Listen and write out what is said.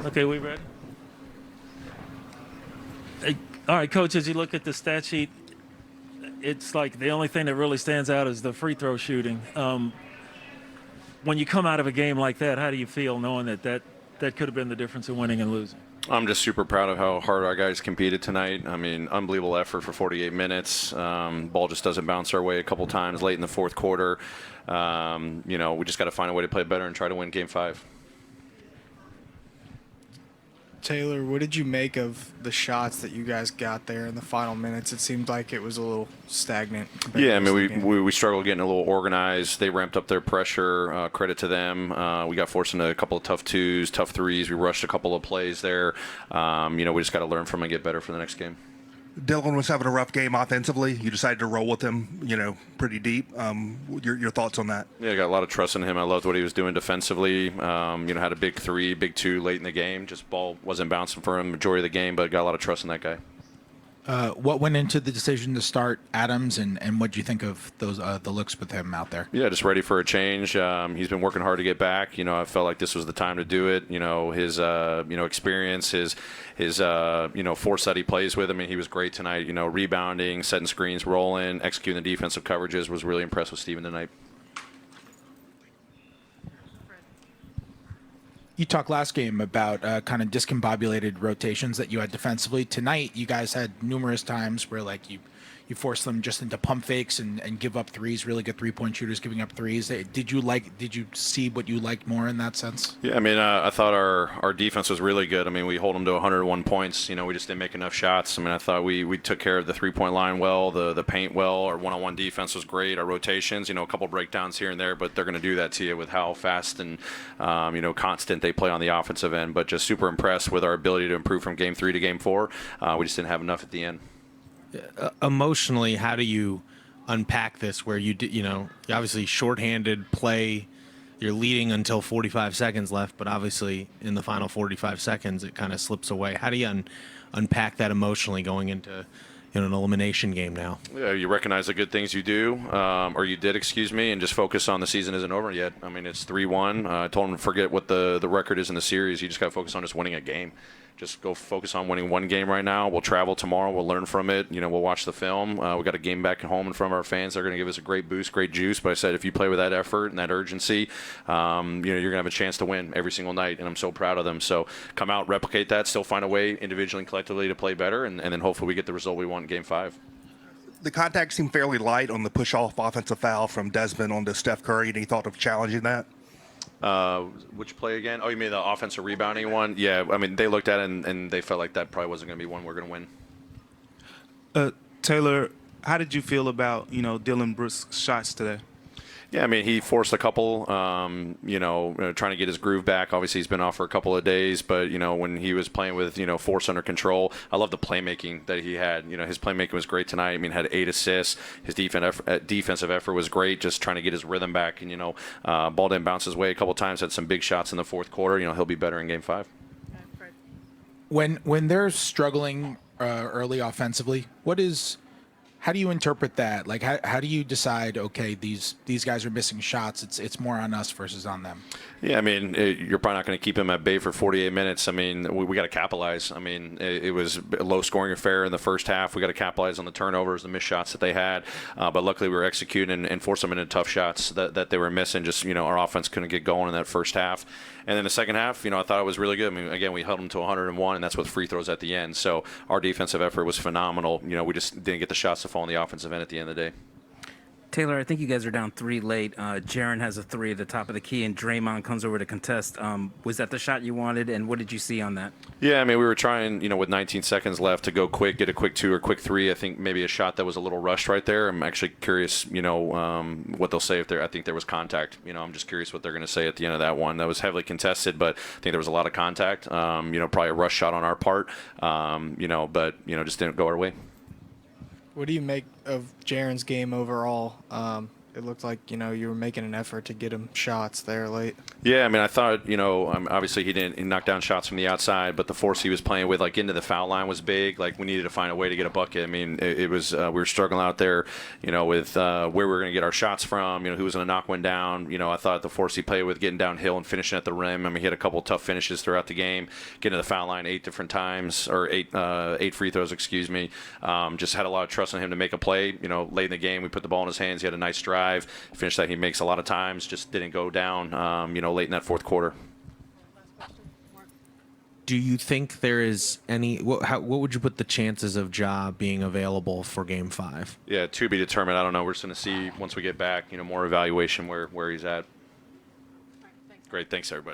Okay, we ready? Hey, all right, Coach, as you look at the stat sheet, it's like the only thing that really stands out is the free throw shooting. When you come out of a game like that, how do you feel knowing that could have been the difference in winning and losing? I'm just super proud of how hard our guys competed tonight. I mean, unbelievable effort for 48 minutes. Ball just doesn't bounce our way a couple times late in the fourth quarter. We just got to find a way to play better and try to win Game 5. Taylor, what did you make of the shots that you guys got there in the final minutes? It seemed like it was a little stagnant. Yeah, I mean, we struggled getting a little organized. They ramped up their pressure. Credit to them. We got forced into a couple of tough twos, tough threes. We rushed a couple of plays there. We just got to learn from it and get better for the next game. Dylan was having a rough game offensively. You decided to roll with him, pretty deep. Your thoughts on that? Yeah, I got a lot of trust in him. I loved what he was doing defensively. Had a big three, big two late in the game. Just ball wasn't bouncing for him majority of the game, but got a lot of trust in that guy. What went into the decision to start Adams, and what do you think of those the looks with him out there? Yeah, just ready for a change. He's been working hard to get back. I felt like this was the time to do it. His experience, his force that he plays with. I mean, he was great tonight. Rebounding, setting screens, rolling, executing the defensive coverages. Was really impressed with Steven tonight. You talked last game about kind of discombobulated rotations that you had defensively. Tonight, you guys had numerous times where you forced them just into pump fakes and give up threes. Really good three-point shooters giving up threes. Did you see what you liked more in that sense? Yeah, I mean, I thought our defense was really good. I mean, we hold them to 101 points. We just didn't make enough shots. I mean, I thought we took care of the three-point line well, the paint well. Our one-on-one defense was great. Our rotations, a couple breakdowns here and there, but they're going to do that to you with how fast and constant they play on the offensive end. But just super impressed with our ability to improve from Game 3 to Game 4. We just didn't have enough at the end. Emotionally, how do you unpack this where you obviously shorthanded play, you're leading until 45 seconds left, but obviously in the final 45 seconds it kind of slips away. How do you unpack that emotionally going into an elimination game now? Yeah, you recognize the good things you do, or you did, and just focus on the season isn't over yet. I mean, it's 3-1. I told him to forget what the record is in the series. You just got to focus on just winning a game. Just go focus on winning one game right now. We'll travel tomorrow. We'll learn from it. We'll watch the film. We got a game back at home in front of our fans. They're going to give us a great boost, great juice. But I said if you play with that effort and that urgency, you're going to have a chance to win every single night. And I'm so proud of them. So come out, replicate that, still find a way individually and collectively to play better. And then hopefully we get the result we want in Game 5. The contact seemed fairly light on the push-off offensive foul from Desmond onto Steph Curry. Any thought of challenging that? Which play again? Oh, you mean the offensive rebounding one? Yeah, I mean, they looked at it and they felt like that probably wasn't going to be one we're going to win. Taylor, how did you feel about, Dylan Brooks' shots today? Yeah, I mean, he forced a couple, trying to get his groove back. Obviously, he's been off for a couple of days, but, when he was playing with, force under control, I love the playmaking that he had. His playmaking was great tonight. I mean, had 8 assists. His defensive effort was great, just trying to get his rhythm back. And, ball didn't bounce his way a couple times, had some big shots in the fourth quarter. He'll be better in Game 5. When they're struggling early offensively, how do you interpret that? Like, how do you decide, okay, these guys are missing shots, it's more on us versus on them? Yeah, I mean, you're probably not going to keep him at bay for 48 minutes. I mean, we got to capitalize. I mean, it was a low-scoring affair in the first half. We got to capitalize on the turnovers, the missed shots that they had. But luckily, we were executing and forced them into tough shots that they were missing. Just, our offense couldn't get going in that first half. And then the second half, I thought it was really good. I mean, again, we held them to 101, and that's with free throws at the end. So our defensive effort was phenomenal. We just didn't get the shots to fall on the offensive end at the end of the day. Taylor, I think you guys are down 3 late. Jaren has a 3 at the top of the key, and Draymond comes over to contest. Was that the shot you wanted, and what did you see on that? Yeah, I mean, we were trying, with 19 seconds left to go quick, get a quick 2 or quick 3. I think maybe a shot that was a little rushed right there. I'm actually curious, what they'll say if I think there was contact. I'm just curious what they're going to say at the end of that one. That was heavily contested, but I think there was a lot of contact. Probably a rush shot on our part, but, just didn't go our way. What do you make of Jaren's game overall? it looked like you were making an effort to get him shots there late. Yeah, I mean, I thought, obviously he knocked down shots from the outside, but the force he was playing with, like, into the foul line was big. Like, we needed to find a way to get a bucket. I mean, it was we were struggling out there, with where we were going to get our shots from, who was going to knock one down. I thought the force he played with getting downhill and finishing at the rim. I mean, he had a couple tough finishes throughout the game, getting to the foul line 8 different times, or eight free throws, excuse me. Just had a lot of trust in him to make a play. Late in the game, we put the ball in his hands. He had a nice drive, finish that he makes a lot of times, just didn't go down, late in that fourth quarter. Do you think there is any? What would you put the chances of Ja being available for Game 5? Yeah, to be determined. I don't know. We're just going to see once we get back, more evaluation where he's at. Great. Thanks, everybody.